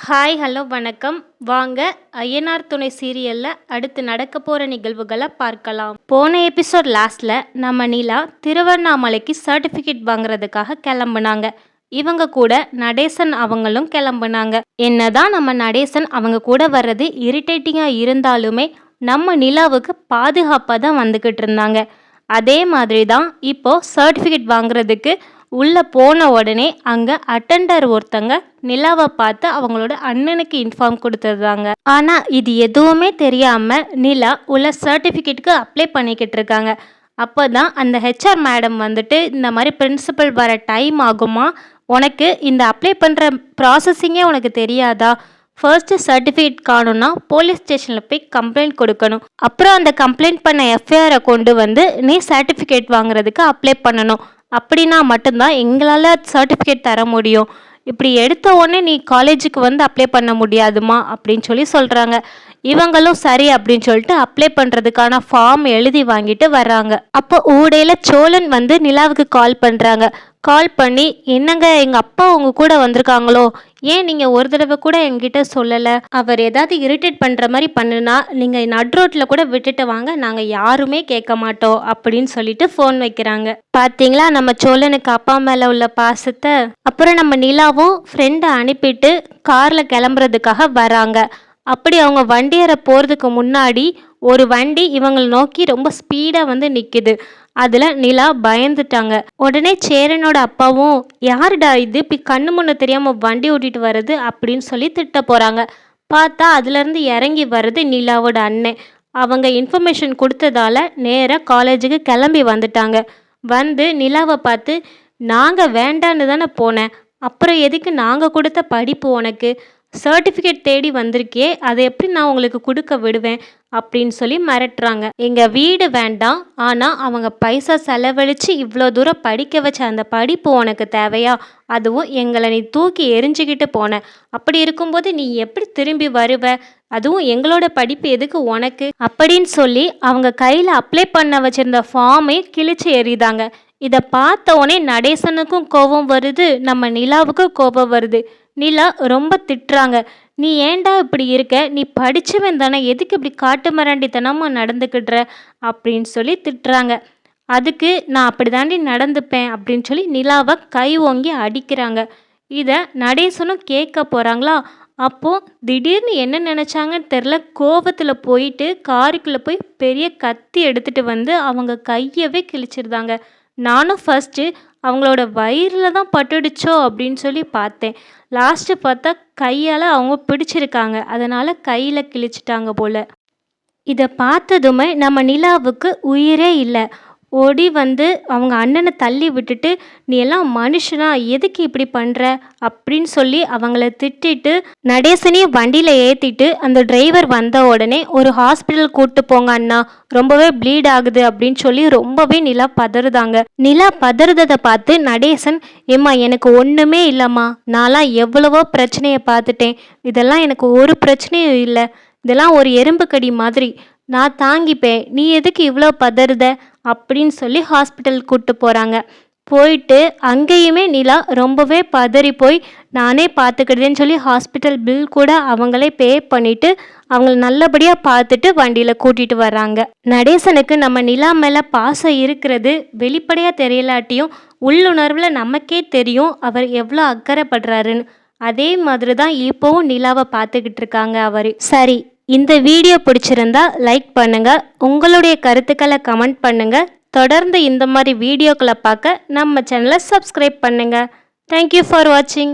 Hi hello வணக்கம். வாங்க ஐயனார் துணை சீரியல்ல அடுத்து நடக்க போற நிகழ்வுகளை பார்க்கலாம். போன எபிசோட் லாஸ்ட்ல நம்ம நிலா திருவண்ணாமலைக்கு சர்டிஃபிகேட் வாங்குறதுக்காக கிளம்புனாங்க. இவங்க கூட நடேசன் அவங்களும் கிளம்புனாங்க. என்னதான் நம்ம நடேசன் அவங்க கூட வர்றது இரிட்டேட்டிங்கா இருந்தாலுமே நம்ம நிலாவுக்கு பாதுகாப்பாக தான் வந்துக்கிட்டு இருந்தாங்க. அதே மாதிரி தான் இப்போ சர்டிஃபிகேட் வாங்குறதுக்கு உள்ளே போன உடனே அங்கே அட்டெண்டர் ஒருத்தங்க நிலாவை பார்த்து அவங்களோட அண்ணனுக்கு இன்ஃபார்ம் கொடுத்துருந்தாங்க. ஆனால் இது எதுவுமே தெரியாமல் நிலா உள்ள சர்டிஃபிகேட்டுக்கு அப்ளை பண்ணிக்கிட்டு இருக்காங்க. அப்போ தான் அந்த ஹெச்ஆர் மேடம் வந்துட்டு இந்த மாதிரி பிரின்சிபல் வர டைம் ஆகுமா, உனக்கு இந்த அப்ளை பண்ணுற ப்ராசஸிங்கே உனக்கு தெரியாதா, ஃபர்ஸ்ட்டு சர்டிஃபிகேட் காணும்னா போலீஸ் ஸ்டேஷனில் போய் கம்ப்ளைண்ட் கொடுக்கணும், அப்புறம் அந்த கம்ப்ளைண்ட் பண்ண எஃப்ஐஆரை கொண்டு வந்து நீ சர்டிஃபிகேட் வாங்குறதுக்கு அப்ளை பண்ணணும், அப்படின்னா மட்டும்தான் எங்களால் சர்டிஃபிகேட் தர முடியும், இப்படி எடுத்த உடனே நீ காலேஜுக்கு வந்து அப்ளை பண்ண முடியாதுமா அப்படின்னு சொல்லி சொல்கிறாங்க. இவங்களும் சரி அப்படின்னு சொல்லிட்டு அப்ளை பண்ணுறதுக்கான ஃபார்ம் எழுதி வாங்கிட்டு வர்றாங்க. அப்போ ஊடையில் சோழன் வந்து நிலாவுக்கு கால் பண்ணுறாங்க. கால் பண்ணி, என்னங்க எங்கள் அப்பா உங்க கூட வந்திருக்காங்களோ, ஏன் நீங்கள் ஒரு தடவை கூட எங்கிட்ட சொல்லலை, அவர் ஏதாவது இரிட்டேட் பண்ணுற மாதிரி பண்ணுனா நீங்கள் நட்ரோட்டில் கூட விட்டுட்டு வாங்க, நாங்கள் யாருமே கேட்க மாட்டோம் அப்படின்னு சொல்லிட்டு ஃபோன் வைக்கிறாங்க. பார்த்தீங்களா நம்ம சோழனுக்கு அப்பா மேலே உள்ள பாசத்தை. அப்புறம் நம்ம நிலாவும் ஃப்ரெண்டை அனுப்பிட்டு காரில் கிளம்புறதுக்காக வராங்க. அப்படி அவங்க வண்டி ஏற போகிறதுக்கு முன்னாடி ஒரு வண்டி இவங்களை நோக்கி ரொம்ப ஸ்பீடாக வந்து நிற்கிது. அதில் நிலா பயந்துட்டாங்க. உடனே சேரனோட அப்பாவும், யாருடா இது இப்படி கண்ணு முன்ன தெரியாமல் வண்டி ஓட்டிட்டு வர்றது அப்படின்னு சொல்லி திட்ட போகிறாங்க. பார்த்தா அதுலேருந்து இறங்கி வர்றது நிலாவோட அண்ணன். அவங்க இன்ஃபர்மேஷன் கொடுத்ததால நேராக காலேஜுக்கு கிளம்பி வந்துட்டாங்க. வந்து நிலாவை பார்த்து, நாங்கள் வேண்டான்னு தானே போனேன், அப்புறம் எதுக்கு நாங்கள் கொடுத்த படிப்பு உனக்கு, சர்டிஃபிகேட் தேடி வந்திருக்கே, அதை எப்படி நான் உங்களுக்கு கொடுக்க விடுவேன் அப்படின்னு சொல்லி மிரட்டுறாங்க. எங்கள் வீடு வேண்டாம், ஆனால் அவங்க பைசா செலவழித்து இவ்வளோ தூரம் படிக்க வச்ச அந்த படிப்பு உனக்கு தேவையா, அதுவும் எங்களை நீ தூக்கி எரிஞ்சுக்கிட்டு போன, அப்படி இருக்கும்போது நீ எப்படி திரும்பி வருவ, அதுவும் எங்களோட படிப்பு எதுக்கு உனக்கு அப்படின்னு சொல்லி அவங்க கையில் அப்ளை பண்ண வச்சுருந்த ஃபார்மை கிழிச்சு எறிதாங்க. இதை பார்த்தோன்னே நடேசனுக்கும் கோபம் வருது, நம்ம நிலாவுக்கும் கோபம் வருது. நிலா ரொம்ப திட்டுறாங்க. நீ ஏண்டா இப்படி இருக்க, நீ படிச்சவன் தானே, எதுக்கு இப்படி காட்டு மிராண்டித்தனமாக நடந்துக்கிடுற அப்படின்னு சொல்லி திட்டுறாங்க. அதுக்கு நான் அப்படி தாண்டி நடந்துப்பேன் அப்படின்னு சொல்லி நிலாவை கை ஓங்கி அடிக்கிறாங்க. இதை நடேசனும் கேட்க போகிறாங்களா, அப்போது திடீர்னு என்ன நினச்சாங்கன்னு தெரில, கோபத்தில் போயிட்டு காருக்குள்ளே போய் பெரிய கத்தி எடுத்துகிட்டு வந்து அவங்க கையவே கிழிச்சிருந்தாங்க. நானும் ஃபஸ்ட்டு அவங்களோட வயிறில் தான் பட்டுடுச்சோ அப்படின்னு சொல்லி பார்த்தேன். லாஸ்ட்டு பார்த்தா கையால் அவங்க பிடிச்சிருக்காங்க, அதனால் கையில் கிழிச்சிட்டாங்க போல். இதை பார்த்ததுமே நம்ம நிலாவுக்கு உயிரே இல்லை. ஓடி வந்து அவங்க அண்ணனை தள்ளி விட்டுட்டு, நீ எல்லாம் மனுஷனா, எதுக்கு இப்படி பண்ணுற அப்படின்னு சொல்லி அவங்கள திட்டிட்டு நடேசனையும் வண்டியில் ஏற்றிட்டு அந்த டிரைவர் வந்த உடனே ஒரு ஹாஸ்பிட்டல் கூப்பிட்டு போங்க அண்ணா, ரொம்பவே ப்ளீட் ஆகுது அப்படின்னு சொல்லி ரொம்பவே நிலா பதறுதாங்க. நிலா பதறுதை பார்த்து நடேசன், ஏம்மா எனக்கு ஒன்றுமே இல்லைம்மா, நான்லாம் எவ்வளவோ பிரச்சனையை பார்த்துட்டேன், இதெல்லாம் எனக்கு ஒரு பிரச்சனையும் இல்லை, இதெல்லாம் ஒரு எறும்பு கடி மாதிரி, நான் தாங்கிப்பேன், நீ எதுக்கு இவ்வளோ பதறுத அப்படின்னு சொல்லி ஹாஸ்பிட்டல் கூப்பிட்டு போகிறாங்க. போயிட்டு அங்கேயுமே நிலா ரொம்பவே பதறி போய், நானே பார்த்துக்கிட்டேன்னு சொல்லி ஹாஸ்பிட்டல் பில் கூட அவங்களே பே பண்ணிவிட்டு அவங்கள நல்லபடியாக பார்த்துட்டு வண்டியில் கூட்டிகிட்டு வர்றாங்க. நடேசனுக்கு நம்ம நிலா மேலே பாசம் இருக்கிறது வெளிப்படையாக தெரியலாட்டியும் உள்ளுணர்வில் நமக்கே தெரியும் அவர் எவ்வளோ அக்கறைப்படுறாருன்னு. அதே மாதிரி தான் இப்போவும் நிலாவை பார்த்துக்கிட்டு இருக்காங்க அவர். சரி, இந்த வீடியோ பிடிச்சிருந்தா லைக் பண்ணுங்கள், உங்களுடைய கருத்துக்களை கமெண்ட் பண்ணுங்கள், தொடர்ந்து இந்த மாதிரி வீடியோக்களை பார்க்க நம்ம சேனலை சப்ஸ்கிரைப் பண்ணுங்கள். தேங்க்யூ ஃபார் வாட்சிங்.